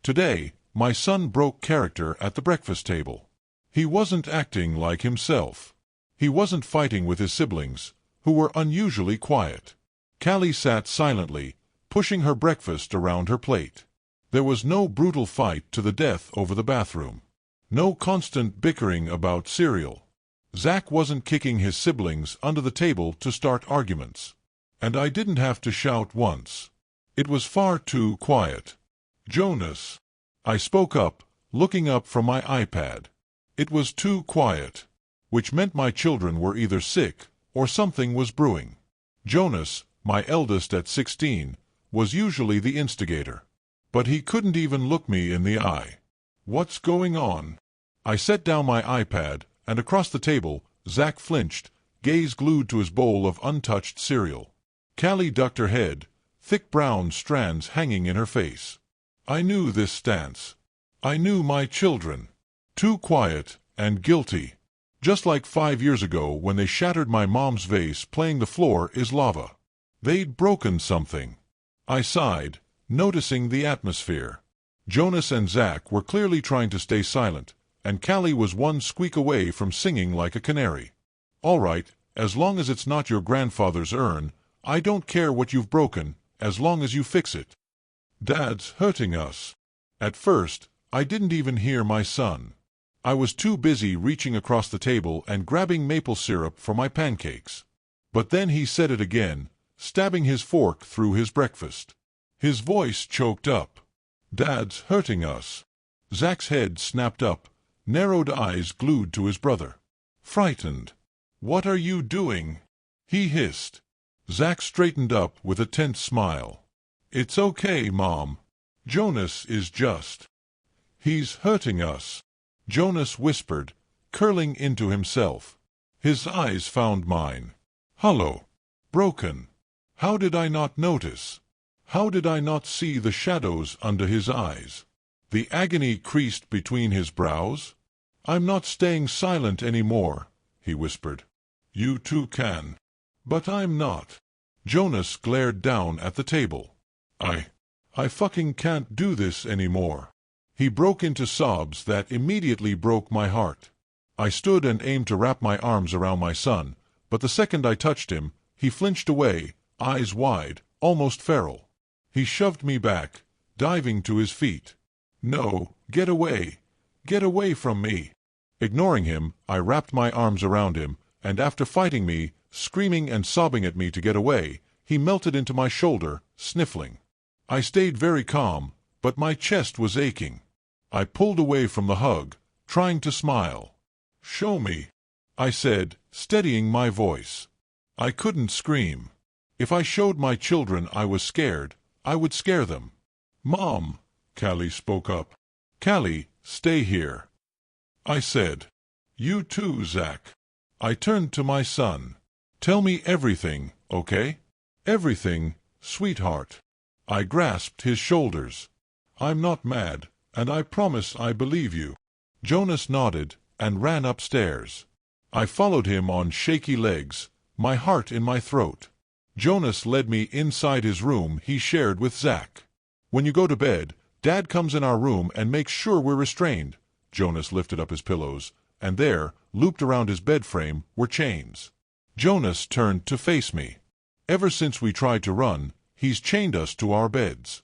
Today, my son broke character at the breakfast table. He wasn't acting like himself. He wasn't fighting with his siblings, who were unusually quiet. Callie sat silently, pushing her breakfast around her plate. There was no brutal fight to the death over the bathroom. No constant bickering about cereal. Zach wasn't kicking his siblings under the table to start arguments. And I didn't have to shout once. It was far too quiet. "Jonas," I spoke up, looking up from my iPad. It was too quiet, which meant my children were either sick or something was brewing. Jonas, my eldest at 16, was usually the instigator. But he couldn't even look me in the eye. "What's going on?" I set down my iPad, and across the table, Zach flinched, gaze glued to his bowl of untouched cereal. Callie ducked her head, thick brown strands hanging in her face. I knew this stance. I knew my children. Too quiet and guilty. Just like 5 years ago when they shattered my mom's vase playing "The Floor is Lava." They'd broken something. I sighed, noticing the atmosphere. Jonas and Zach were clearly trying to stay silent, and Callie was one squeak away from singing like a canary. "All right, as long as it's not your grandfather's urn, I don't care what you've broken, as long as you fix it." "Dad's hurting us." At first, I didn't even hear my son. I was too busy reaching across the table and grabbing maple syrup for my pancakes. But then he said it again, stabbing his fork through his breakfast. His voice choked up. "Dad's hurting us." Zach's head snapped up, narrowed eyes glued to his brother. Frightened. "What are you doing?" he hissed. Zach straightened up with a tense smile. "It's okay, Mom. Jonas is just... He's hurting us," Jonas whispered, curling into himself. His eyes found mine. Hollow. Broken. How did I not notice? How did I not see the shadows under his eyes? The agony creased between his brows? "I'm not staying silent anymore," he whispered. "You too can." "But I'm not." Jonas glared down at the table. I fucking can't do this anymore." He broke into sobs that immediately broke my heart. I stood and aimed to wrap my arms around my son, but the second I touched him, he flinched away, eyes wide, almost feral. He shoved me back, diving to his feet. "No, get away. Get away from me." Ignoring him, I wrapped my arms around him, and after fighting me, screaming and sobbing at me to get away, he melted into my shoulder, sniffling. I stayed very calm, but my chest was aching. I pulled away from the hug, trying to smile. "Show me," I said, steadying my voice. I couldn't scream. If I showed my children I was scared, I would scare them. "Mom," Callie spoke up. "Callie, stay here," I said. "You too, Zach." I turned to my son. "Tell me everything, okay? Everything, sweetheart." I grasped his shoulders. "I'm not mad, and I promise I believe you." Jonas nodded and ran upstairs. I followed him on shaky legs, my heart in my throat. Jonas led me inside his room he shared with Zach. "When you go to bed, Dad comes in our room and makes sure we're restrained." Jonas lifted up his pillows, and there, looped around his bed frame, were chains. Jonas turned to face me. "Ever since we tried to run, he's chained us to our beds."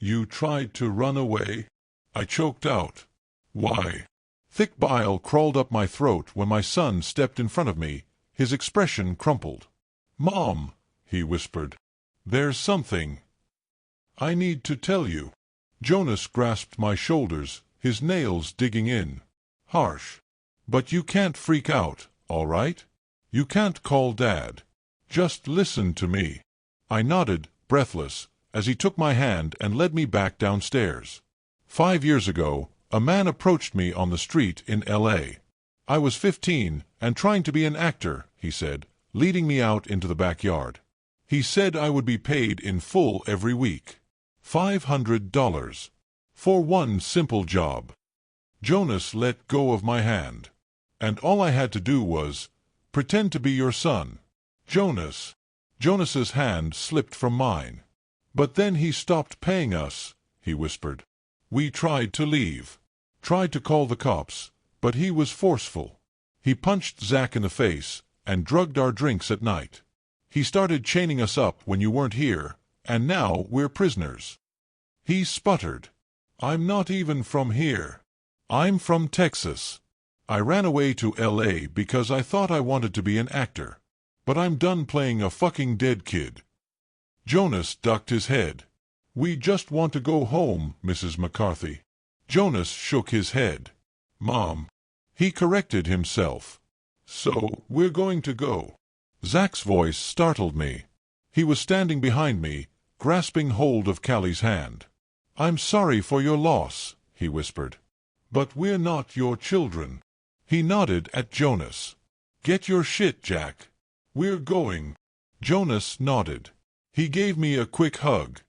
"You tried to run away?" I choked out. "Why?" Thick bile crawled up my throat when my son stepped in front of me, his expression crumpled. "Mom," he whispered, "there's something I need to tell you." Jonas grasped my shoulders, his nails digging in. Harsh. "But you can't freak out, all right? You can't call Dad. Just listen to me." I nodded, breathless, as he took my hand and led me back downstairs. 5 years ago, a man approached me on the street in L.A. I was 15 and trying to be an actor, he said, leading me out into the backyard. He said I would be paid in full every week. $500. For one simple job. Jonas let go of my hand. And all I had to do was pretend to be your son. Jonas. Jonas's hand slipped from mine. "But then he stopped paying us," he whispered. We tried to leave. Tried to call the cops, but he was forceful. He punched Zach in the face and drugged our drinks at night. He started chaining us up when you weren't here, and now we're prisoners. He sputtered. I'm not even from here. I'm from Texas. I ran away to LA because I thought I wanted to be an actor. But I'm done playing a fucking dead kid. Jonas ducked his head. We just want to go home, Mrs. McCarthy. Jonas shook his head. Mom. He corrected himself. So, we're going to go. Zach's voice startled me. He was standing behind me, grasping hold of Callie's hand. I'm sorry for your loss, he whispered. But we're not your children. He nodded at Jonas. Get your shit, Jack. We're going. Jonas nodded. He gave me a quick hug.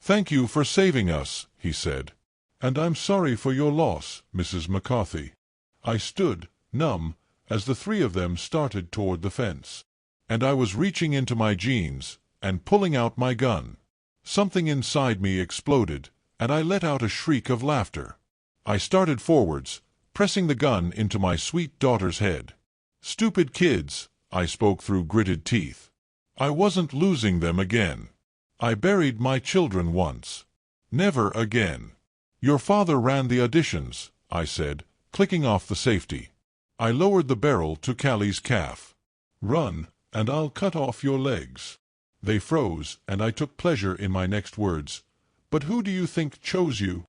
Thank you for saving us, he said. And I'm sorry for your loss, Mrs. McCarthy. I stood, numb, as the three of them started toward the fence. And I was reaching into my jeans and pulling out my gun. Something inside me exploded, and I let out a shriek of laughter. I started forwards, pressing the gun into my sweet daughter's head. Stupid kids, I spoke through gritted teeth. I wasn't losing them again. I buried my children once. Never again. Your father ran the auditions, I said, clicking off the safety. I lowered the barrel to Callie's calf. Run, and I'll cut off your legs. They froze, and I took pleasure in my next words. But who do you think chose you?